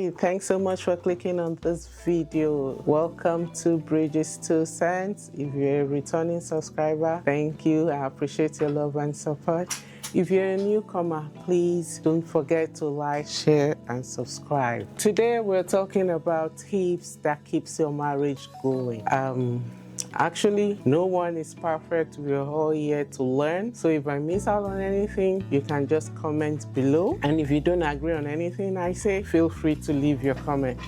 Hey, thanks so much for clicking on this video. Welcome to Bridges 2 Cents. If you're a returning subscriber, thank you. I appreciate your love and support. If you're a newcomer, please don't forget to like, share, and subscribe. Today we're talking about tips that keeps your marriage going. Actually, no one is perfect. We're all here to learn. So if I miss out on anything, you can just comment below. And if you don't agree on anything I say, feel free to leave your comment.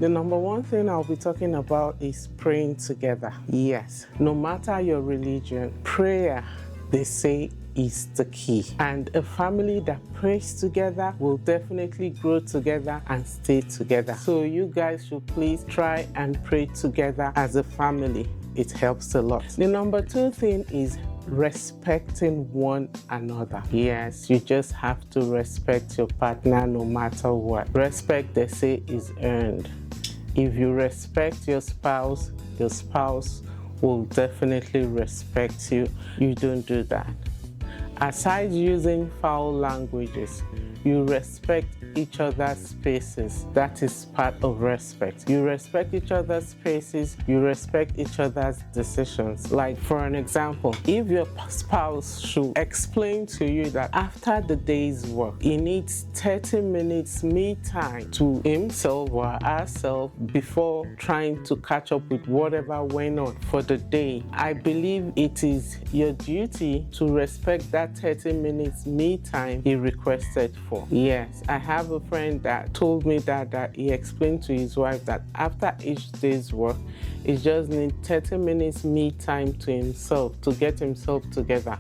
The number one thing I'll be talking about is praying together. Yes, no matter your religion, prayer, they say, is the key. And a family that prays together will definitely grow together and stay together. So you guys should please try and pray together as a family. It helps a lot. The number two thing is respecting one another. Yes, you just have to respect your partner no matter what. Respect, they say, is earned. If you respect your spouse will definitely respect you. You don't do that. Aside using foul languages, you respect each other's spaces. That is part of respect. You respect each other's spaces, you respect each other's decisions. Like for an example, if your spouse should explain to you that after the day's work, he needs 30 minutes me time to himself or herself before trying to catch up with whatever went on for the day, I believe it is your duty to respect that 30 minutes me time he requested for. Yes, I have a friend that told me that he explained to his wife that after each day's work, he just needs 30 minutes me time to himself, to get himself together.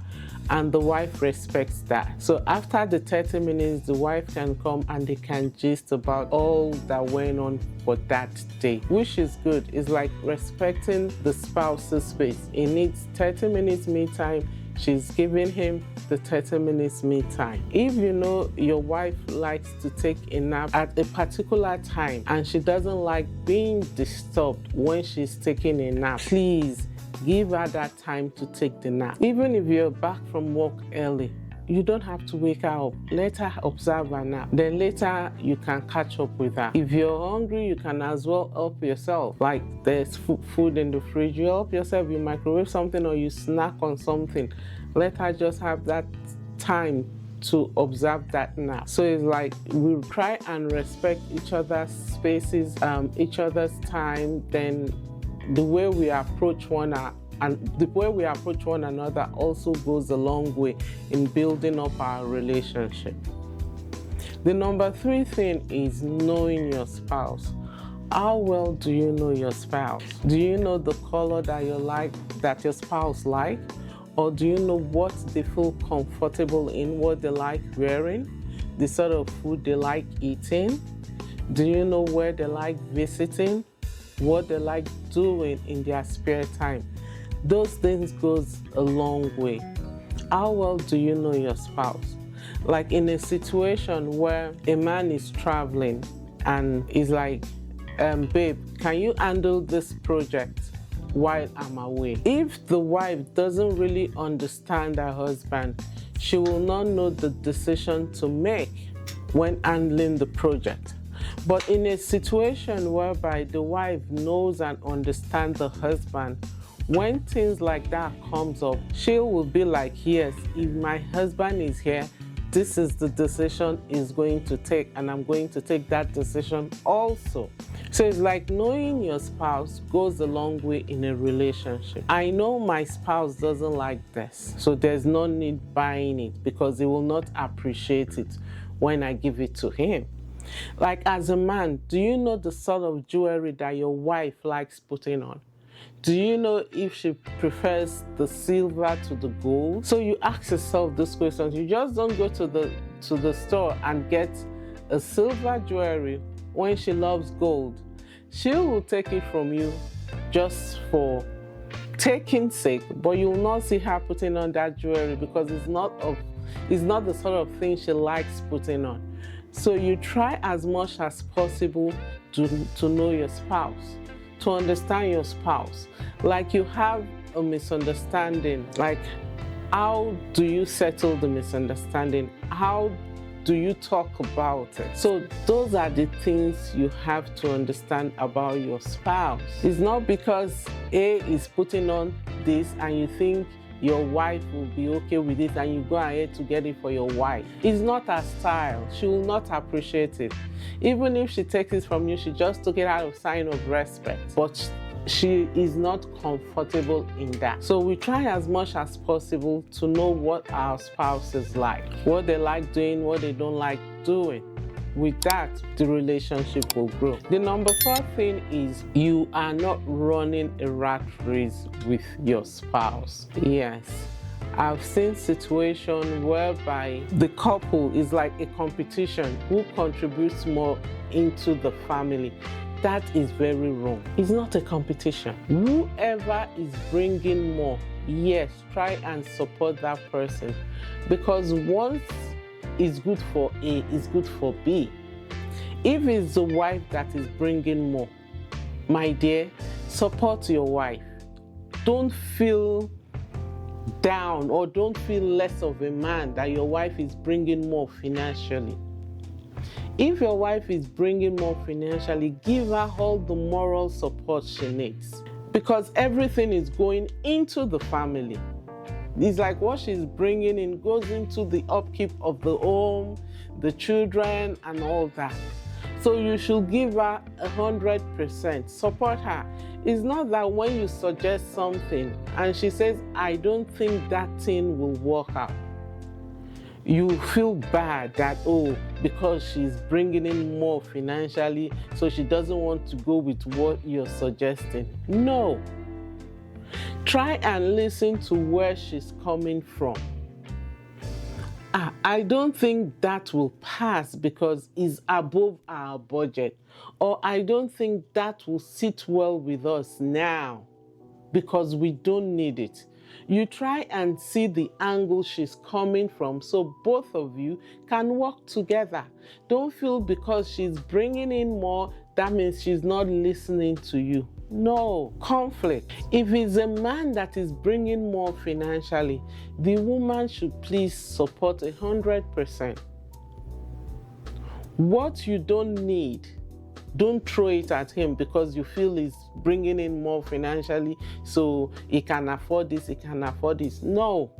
And the wife respects that. So after the 30 minutes, the wife can come and they can gist about all that went on for that day, which is good. It's like respecting the spouse's space. He needs 30 minutes me time. She's giving him the 30 minutes me time. If you know your wife likes to take a nap at a particular time and she doesn't like being disturbed when she's taking a nap, please give her that time to take the nap. Even if you're back from work early, you don't have to wake her up. Let her observe her nap. Then later you can catch up with her. If you're hungry, you can as well help yourself. Like there's food in the fridge, you help yourself, you microwave something or you snack on something. Let her just have that time to observe that nap. So it's like we try and respect each other's spaces, each other's time. Then the way we approach one another also goes a long way in building up our relationship. The number three thing is knowing your spouse. How well do you know your spouse? Do you know the color that your spouse like? Or do you know what they feel comfortable in, what they like wearing, the sort of food they like eating? Do you know where they like visiting, what they like doing in their spare time? Those things goes a long way. How well do you know your spouse? Like in a situation where a man is traveling and is like, babe, can you handle this project while I'm away? If the wife doesn't really understand her husband, she will not know the decision to make when handling the project. But in a situation whereby the wife knows and understands the husband, when things like that comes up, she will be like, yes, if my husband is here, this is the decision he's going to take, and I'm going to take that decision also. So it's like knowing your spouse goes a long way in a relationship. I know my spouse doesn't like this, so there's no need buying it because he will not appreciate it when I give it to him. Like as a man, do you know the sort of jewelry that your wife likes putting on? Do you know if she prefers the silver to the gold? So you ask yourself these questions. You just don't go to the store and get a silver jewelry when she loves gold. She will take it from you just for taking sake, but you will not see her putting on that jewelry because it's not the sort of thing she likes putting on. So you try as much as possible to know your spouse, to understand your spouse. Like you have a misunderstanding, like how do you settle the misunderstanding? How do you talk about it? So those are the things you have to understand about your spouse. It's not because A is putting on this and you think your wife will be okay with it and you go ahead to get it for your wife. It's not her style. She will not appreciate it. Even if she takes it from you, she just took it out of sign of respect. But she is not comfortable in that. So we try as much as possible to know what our spouse is like, what they like doing, what they don't like doing. With that, the relationship will grow. The number 4 thing is you are not running a rat race with your spouse. Yes. I've seen situations whereby the couple is like a competition who contributes more into the family. That is very wrong. It's not a competition. Whoever is bringing more, yes, try and support that person, because once is good for A is good for B. If it's the wife that is bringing more, my dear, support your wife. Don't feel down or don't feel less of a man that your wife is bringing more financially. If your wife is bringing more financially, give her all the moral support she needs, because everything is going into the family. It's like what she's bringing in goes into the upkeep of the home, the children, and all that. So you should give her 100%. Support her. It's not that when you suggest something and she says, I don't think that thing will work out, you feel bad that, oh, because she's bringing in more financially, so she doesn't want to go with what you're suggesting. No. Try and listen to where she's coming from. I don't think that will pass because it's above our budget. Or I don't think that will sit well with us now because we don't need it. You try and see the angle she's coming from so both of you can work together. Don't feel because she's bringing in more, that means she's not listening to you. No, conflict. If it's a man that is bringing more financially, the woman should please support 100%. What you don't need, don't throw it at him because you feel he's bringing in more financially, so he can afford this, he can afford this. No.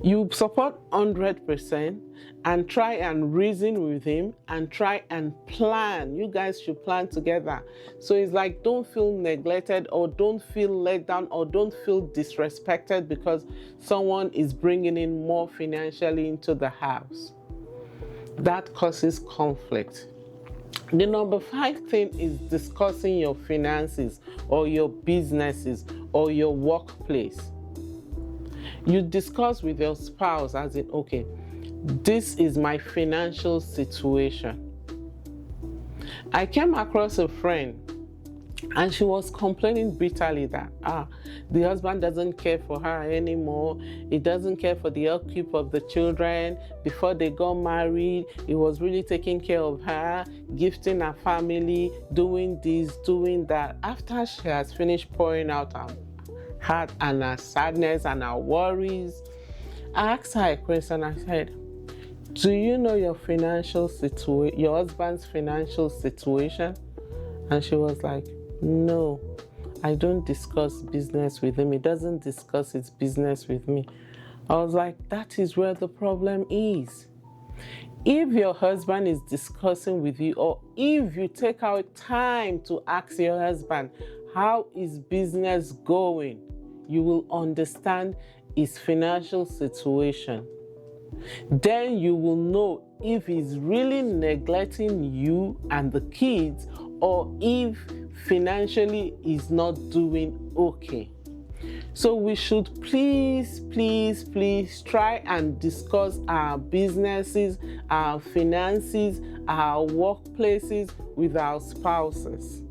You support 100% and try and reason with him and try and plan. You guys should plan together. So it's like, don't feel neglected or don't feel let down or don't feel disrespected because someone is bringing in more financially into the house. That causes conflict. The number 5 thing is discussing your finances or your businesses or your workplace. You discuss with your spouse as in, okay, this is my financial situation. I came across a friend and she was complaining bitterly that the husband doesn't care for her anymore. He doesn't care for the upkeep of the children. Before they got married, he was really taking care of her, gifting her family, doing this, doing that. After she has finished pouring out her heart and her sadness and her worries, I asked her a question. I said, do you know your your husband's financial situation? And she was like, no, I don't discuss business with him. He doesn't discuss his business with me. I was like, that is where the problem is. If your husband is discussing with you, or if you take out time to ask your husband, how is business going? You will understand his financial situation. Then you will know if he's really neglecting you and the kids, or if financially he's not doing okay. So we should please try and discuss our businesses, our finances, our workplaces with our spouses,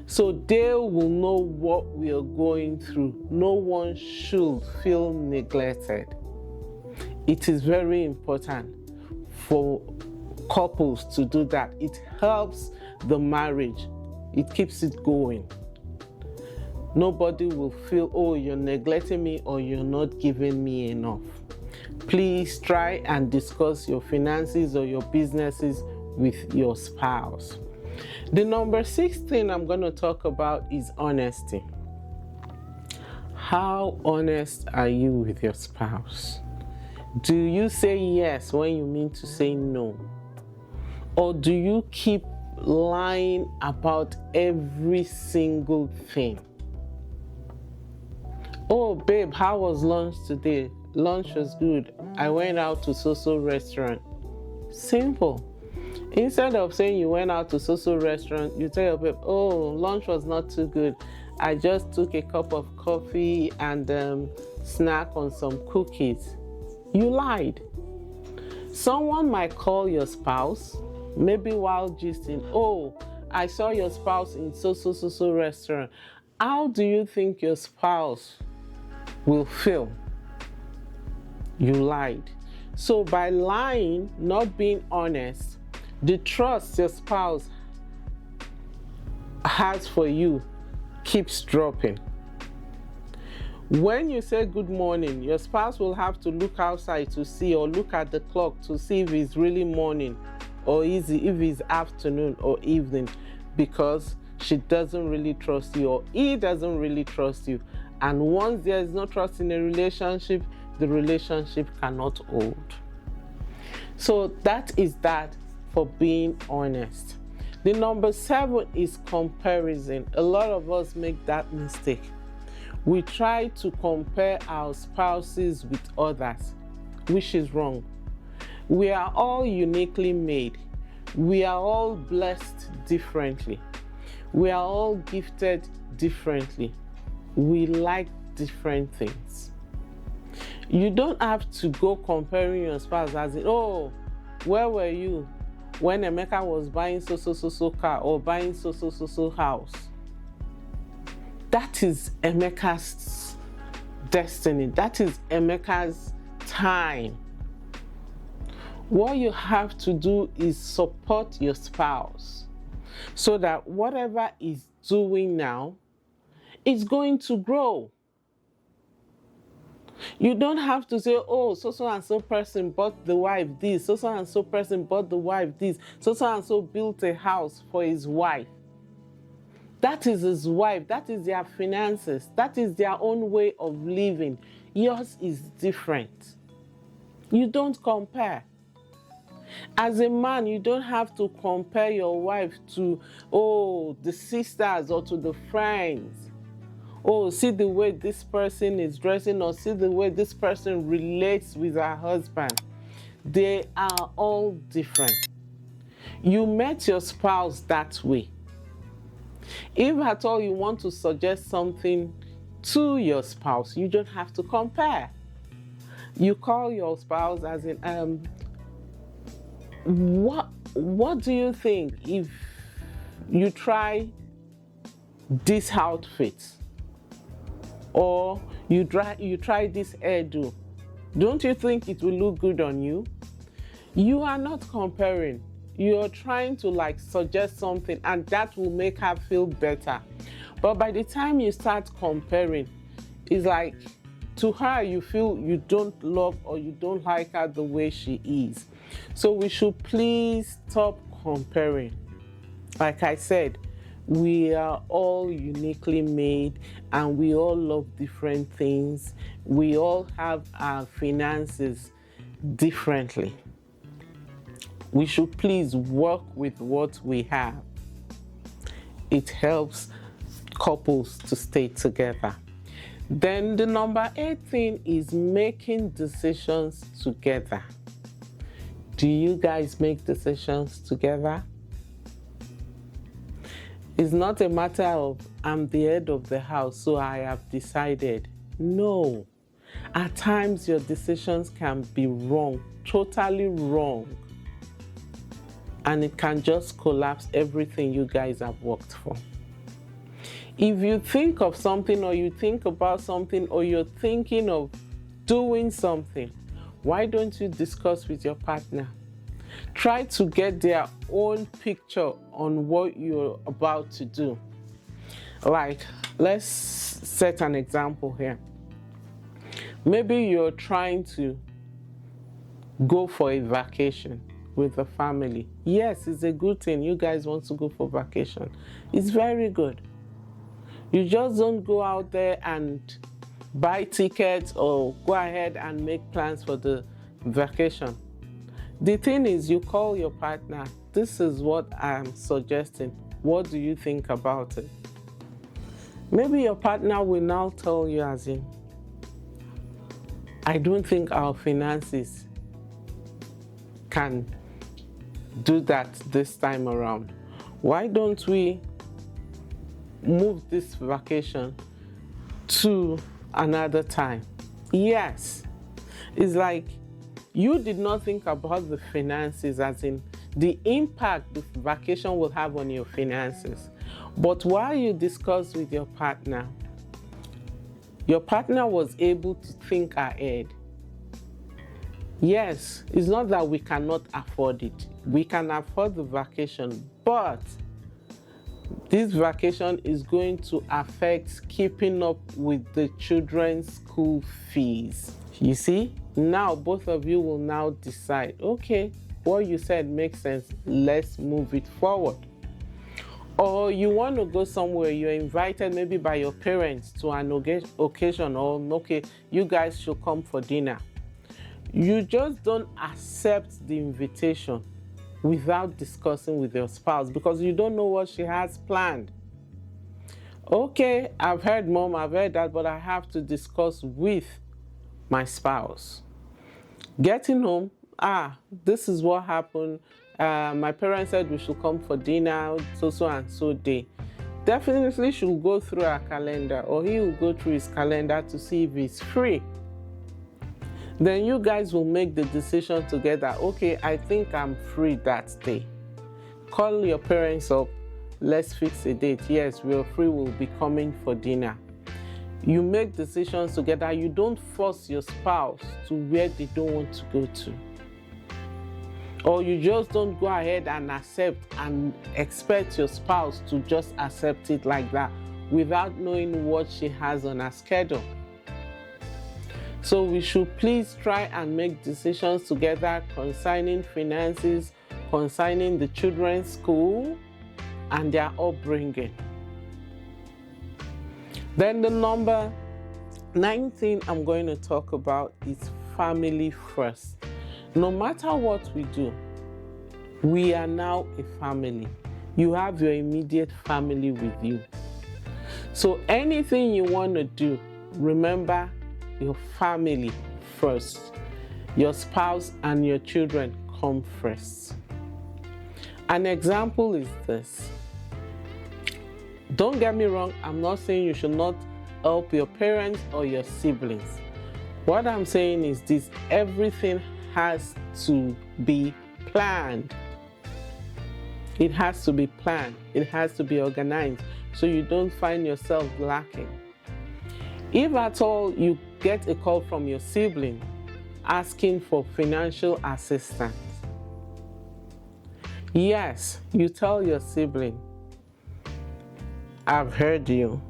so they will know what we are going through. No one should feel neglected. It is very important for couples to do that. It helps the marriage. It keeps it going. Nobody will feel, oh, you're neglecting me or you're not giving me enough. Please try and discuss your finances or your businesses with your spouse. The number 6 thing I'm going to talk about is honesty. How honest are you with your spouse? Do you say yes when you mean to say no? Or do you keep lying about every single thing? Oh, babe, how was lunch today? Lunch was good. I went out to so-so restaurant. Simple. Instead of saying you went out to so-so restaurant, you tell your babe, oh, lunch was not too good. I just took a cup of coffee and snack on some cookies. You lied. Someone might call your spouse, maybe while gisting, oh, I saw your spouse in so restaurant. How do you think your spouse will feel? You lied. So by lying, not being honest, the trust your spouse has for you keeps dropping. When you say good morning, your spouse will have to look outside to see, or look at the clock to see if it's really morning or if it's afternoon or evening, because she doesn't really trust you, or he doesn't really trust you. And once there is no trust in a relationship, the relationship cannot hold. So that is that for being honest. The number 7 is comparison. A lot of us make that mistake. We try to compare our spouses with others, which is wrong. We are all uniquely made. We are all blessed differently. We are all gifted differently. We like different things. You don't have to go comparing your spouse as in, oh, where were you when Emeka was buying so car or buying so house? That is Emeka's destiny. That is Emeka's time. What you have to do is support your spouse so that whatever he's doing now is going to grow. You don't have to say, oh, so and so person bought the wife this, so and so person bought the wife this, so and so built a house for his wife. That is his wife. That is their finances. That is their own way of living. Yours is different. You don't compare. As a man, you don't have to compare your wife to, oh, the sisters or to the friends. Oh, see the way this person is dressing, or see the way this person relates with her husband. They are all different. You met your spouse that way. If at all you want to suggest something to your spouse, you don't have to compare. You call your spouse as in, what do you think if you try this outfit? Or you try this hairdo? Don't you think it will look good on you? You are not comparing. You're trying to suggest something, and that will make her feel better. But by the time you start comparing, it's like to her you feel you don't love or you don't like her the way she is. So we should please stop comparing. Like I said, we are all uniquely made and we all love different things. We all have our finances differently. We should please work with what we have. It helps couples to stay together. Then the number 8 thing is making decisions together. Do you guys make decisions together? It's not a matter of I'm the head of the house, so I have decided. No. At times your decisions can be wrong, totally wrong. And it can just collapse everything you guys have worked for. If you think of something, or you think about something, or you're thinking of doing something, why don't you discuss with your partner? Try to get their own picture on what you're about to do. Like, let's set an example here. Maybe you're trying to go for a vacation with the family. Yes, it's a good thing. You guys want to go for vacation. It's very good. You just don't go out there and buy tickets or go ahead and make plans for the vacation. The thing is, you call your partner. This is what I'm suggesting. What do you think about it? Maybe your partner will now tell you as in, I don't think our finances can do that this time around. Why don't we move this vacation to another time? Yes, it's like you did not think about the finances, as in the impact the vacation will have on your finances. But while you discussed with your partner was able to think ahead. Yes, it's not that we cannot afford it. We can afford the vacation, but this vacation is going to affect keeping up with the children's school fees. You see, now both of you will now decide, okay, what you said makes sense, let's move it forward. Or you want to go somewhere, you're invited maybe by your parents to an occasion, or okay, you guys should come for dinner. You just don't accept the invitation without discussing with your spouse, because you don't know what she has planned. Okay, I've heard mom, I've heard that, but I have to discuss with my spouse. Getting home, this is what happened. My parents said we should come for dinner so and so day. Definitely should go through our calendar, or he will go through his calendar to see if he's free. Then you guys will make the decision together. Okay, I think I'm free that day. Call your parents up. Let's fix a date. Yes, we're free. We'll be coming for dinner. You make decisions together. You don't force your spouse to where they don't want to go to. Or you just don't go ahead and accept and expect your spouse to just accept it like that without knowing what she has on her schedule. So we should please try and make decisions together concerning finances, concerning the children's school and their upbringing. Then the number 19 I'm going to talk about is family first. No matter what we do, we are now a family. You have your immediate family with you. So anything you want to do, remember your family first. Your spouse and your children come first. An example is this. Don't get me wrong, I'm not saying you should not help your parents or your siblings. What I'm saying is this: everything has to be planned. It has to be planned. It has to be organized so you don't find yourself lacking. If at all you get a call from your sibling asking for financial assistance, yes, you tell your sibling, I've heard you.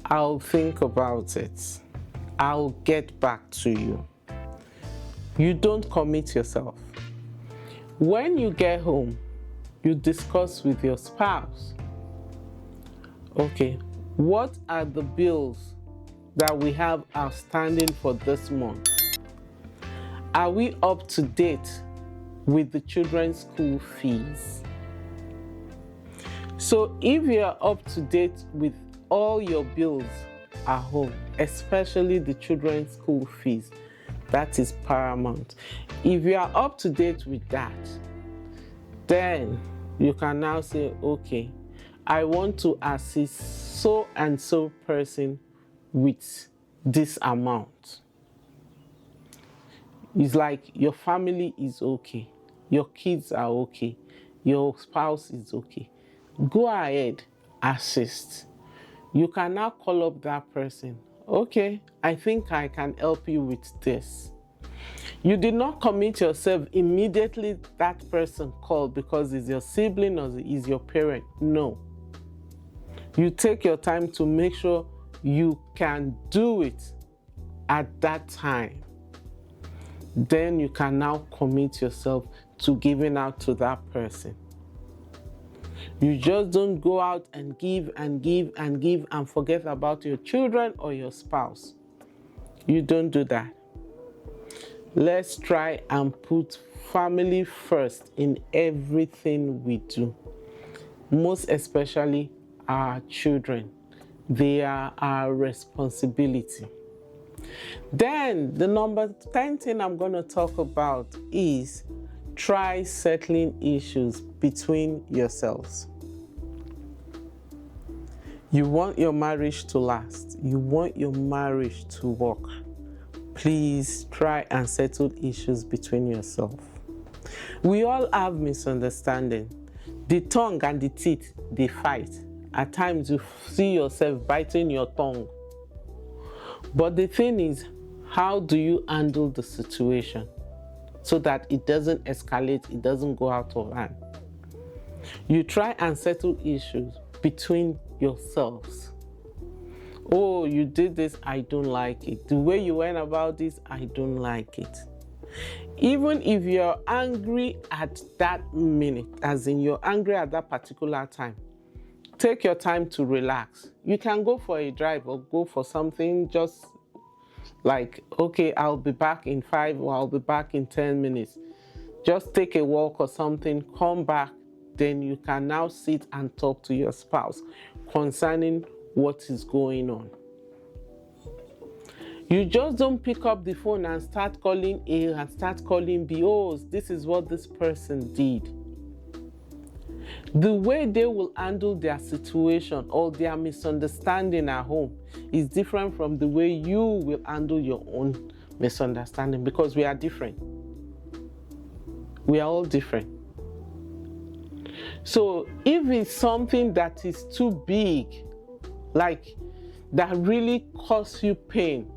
I'll think about it. I'll get back to you. You don't commit yourself. When you get home, you discuss with your spouse. Okay, what are the bills that we have outstanding for this month? Are we up to date with the children's school fees? So if you are up to date with all your bills at home, especially the children's school fees, that is paramount. If you are up to date with that, then you can now say, okay, I want to assist so and so person with this amount. It's like your family is okay, your kids are okay, your spouse is okay. Go ahead, assist. You can now call up that person. Okay, I think I can help you with this. You did not commit yourself immediately that person called because it's your sibling or is your parent. No. You take your time to make sure you can do it at that time. then you can now commit yourself to giving out to that person. You just don't go out and give and give and give and forget about your children or your spouse. You don't do that. Let's try and put family first in everything we do. Most especially our children. They are our responsibility. Then the number 10 thing I'm going to talk about is try settling issues between yourselves. You want your marriage to last. You want your marriage to work. Please try and settle issues between yourselves. We all have misunderstanding. The tongue and the teeth, they fight. At times you see yourself biting your tongue. But the thing is, how do you handle the situation so that it doesn't escalate, it doesn't go out of hand? You try and settle issues between yourselves. Oh, you did this, I don't like it. The way you went about this, I don't like it. Even if you're angry at that minute, as in you're angry at that particular time, take your time to relax. You can go for a drive or go for something just like, okay, I'll be back in 5 or I'll be back in 10 minutes. Just take a walk or something, come back, then you can now sit and talk to your spouse concerning what is going on. You just don't pick up the phone and start calling A and start calling B. Oh, this is what this person did. The way they will handle their situation or their misunderstanding at home is different from the way you will handle your own misunderstanding, because we are different. We are all different. So if it's something that is too big, like that really causes you pain,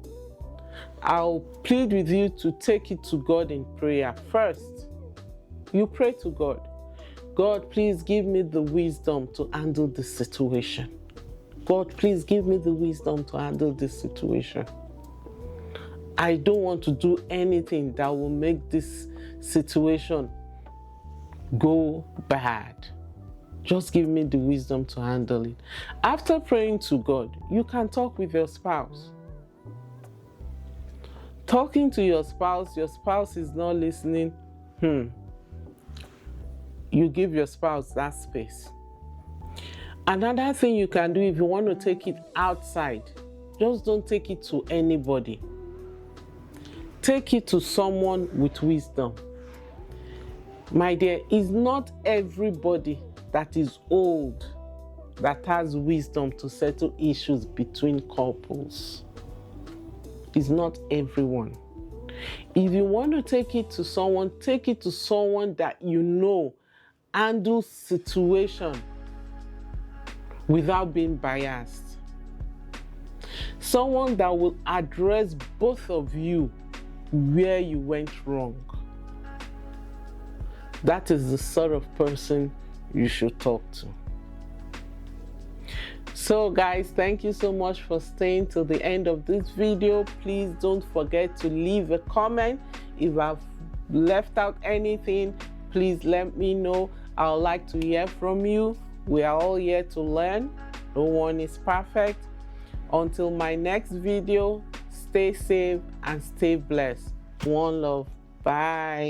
I'll plead with you to take it to God in prayer first. You pray to God. God, please give me the wisdom to handle this situation. God, please give me the wisdom to handle this situation. I don't want to do anything that will make this situation go bad. Just give me the wisdom to handle it. After praying to God, you can talk with your spouse. Talking to your spouse is not listening. You give your spouse that space. Another thing you can do, if you want to take it outside, just don't take it to anybody. Take it to someone with wisdom. My dear, it's not everybody that is old that has wisdom to settle issues between couples. It's not everyone. If you want to take it to someone that you know handles situation without being biased. Someone that will address both of you where you went wrong. That is the sort of person you should talk to. So guys, thank you so much for staying till the end of this video. Please don't forget to leave a comment. If I've left out anything, please let me know. I would like to hear from you. We are all here to learn. No one is perfect. Until my next video, stay safe and stay blessed. One love. Bye.